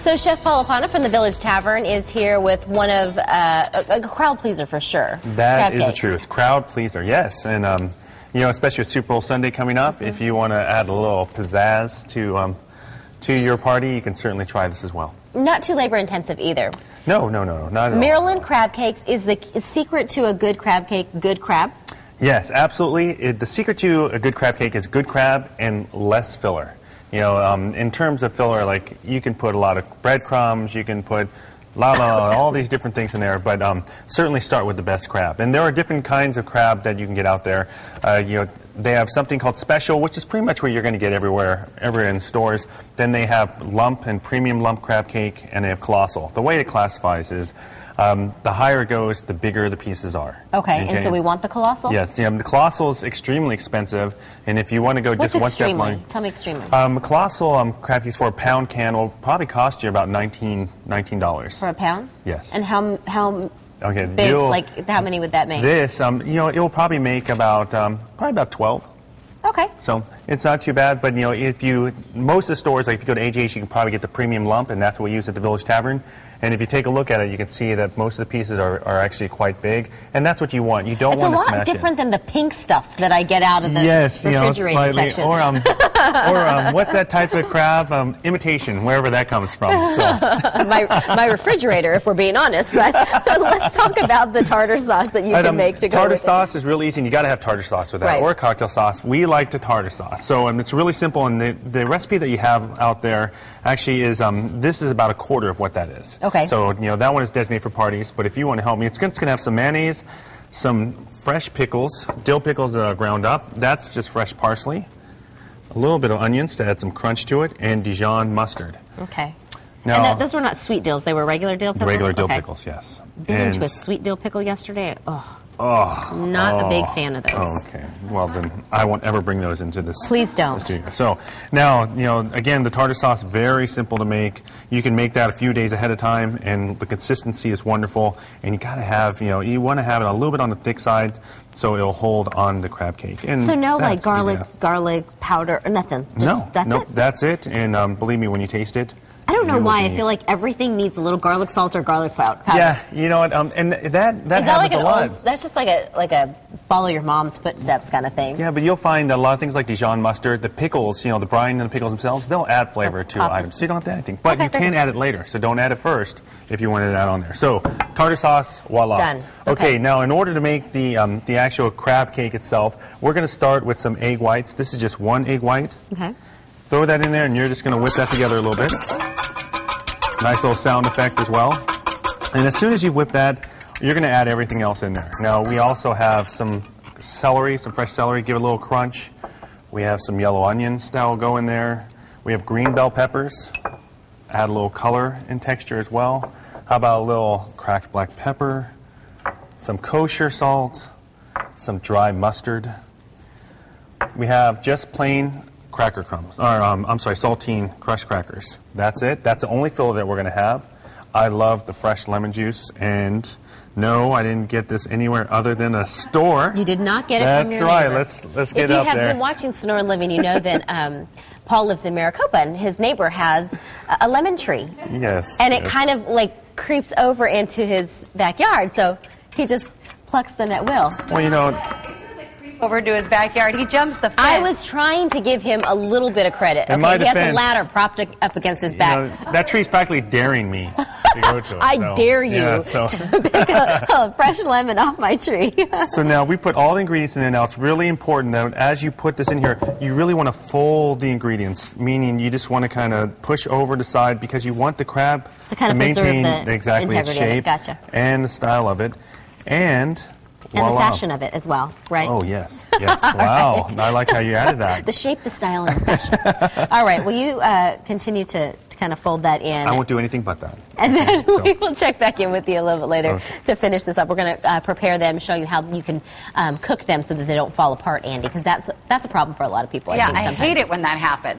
So Chef Paul Apana from the Village Tavern is here with one of a crowd pleaser for sure. That is the truth. Crowd pleaser, yes. And you know, especially with Super Bowl Sunday coming up, if you want to add a little pizzazz to your party, you can certainly try this as well. Not too labor intensive either. No, not at all. Maryland crab cakes is the secret to a good crab cake. Good crab. Yes, absolutely. The secret to a good crab cake is good crab and less filler. You know, in terms of filler, like you can put a lot of breadcrumbs, you can put all these different things in there, but certainly start with the best crab. And there are different kinds of crab that you can get out there. You know, they have something called special, which is pretty much what you're going to get everywhere in stores. Then they have lump and premium lump crab cake, and they have colossal. The way it classifies is the higher it goes, the bigger the pieces are. Okay, and so we want the colossal? Yes, the colossal is extremely expensive, and if you want to go just one step more... Tell me extremely. Colossal crab cakes for a pound can will probably cost you about $19. For a pound? Yes. And how okay, big, like how many would that make? This, you know, it will probably make about, probably about 12. Okay. So it's not too bad, but you know, most of the stores, like if you go to AJH, you can probably get the premium lump, and that's what we use at the Village Tavern. And if you take a look at it, you can see that most of the pieces are actually quite big, and that's what you want. You don't want to smash it. It's a lot different than the pink stuff that I get out of the refrigerator section. Or what's that type of crab? Imitation, wherever that comes from. So. my refrigerator, if we're being honest. But let's talk about the tartar sauce that you can make to go with it. Tartar sauce is really easy, and you got to have tartar sauce with that, or a cocktail sauce. We like the tartar sauce, so it's really simple. And the recipe that you have out there actually is this is about a quarter of what that is. Okay. So, you know, that one is designated for parties, but if you want to help me, it's going to have some mayonnaise, some fresh pickles, dill pickles ground up. That's just fresh parsley, a little bit of onions to add some crunch to it, and Dijon mustard. Okay. Now, and those were not sweet dills, they were regular dill pickles? Regular dill pickles, yes. Bit into a sweet dill pickle yesterday. Not a big fan of those. Oh, okay. Well, then I won't ever bring those into this. Please don't. Studio. So now, you know, again, the tartar sauce, very simple to make. You can make that a few days ahead of time, and the consistency is wonderful. And you got to have, you know, you want to have it a little bit on the thick side so it'll hold on the crab cake. And so no, like garlic powder or nothing. Just, that's it. And believe me, when you taste it. I don't know why. I feel like everything needs a little garlic salt or garlic powder. Yeah, you know what? And that happens a lot. That's just like a follow your mom's footsteps kind of thing. Yeah, but you'll find that a lot of things like Dijon mustard, the pickles, you know, the brine and the pickles themselves, they'll add flavor to items. So you don't have to add anything. But you can add it later, so don't add it first if you wanted that on there. So tartar sauce, voila. Done. Okay, now in order to make the actual crab cake itself, we're going to start with some egg whites. This is just one egg white. Okay. Throw that in there, and you're just going to whip that together a little bit. Nice little sound effect as well. And as soon as you whip that, you're going to add everything else in there. Now, we also have some celery, some fresh celery, give it a little crunch. We have some yellow onions that will go in there. We have green bell peppers, add a little color and texture as well. How about a little cracked black pepper, some kosher salt, some dry mustard. We have just plain cracker crumbs, or I'm sorry, saltine crushed crackers. That's it. That's the only filler that we're going to have. I love the fresh lemon juice, and no, I didn't get this anywhere other than a store. You did not get it from your neighbor. That's right. Let's get it up there. If you have been watching Sonora Living, you know that Paul lives in Maricopa, and his neighbor has a lemon tree. Yes. And it kind of like creeps over into his backyard, so he just plucks them at will. Well, you know, over to his backyard. He jumps the fence. I was trying to give him a little bit of credit. Okay, he has a ladder propped up against his back. You know, that tree's practically daring me to go to it. I dare you to pick a fresh lemon off my tree. So now we put all the ingredients in there. Now it's really important that as you put this in here, you really want to fold the ingredients, meaning you just want to kind of push over the side because you want the crab to kind of maintain exactly its shape and the style of it. And the fashion of it as well, right? Oh, yes. Yes. Wow. Right. I like how you added that. The shape, the style, and the fashion. All right. Will you continue to kind of fold that in? I won't do anything but that. And then we will check back in with you a little bit later to finish this up. We're going to prepare them, show you how you can cook them so that they don't fall apart, Andy, because that's a problem for a lot of people. Yeah, I hate it when that happens.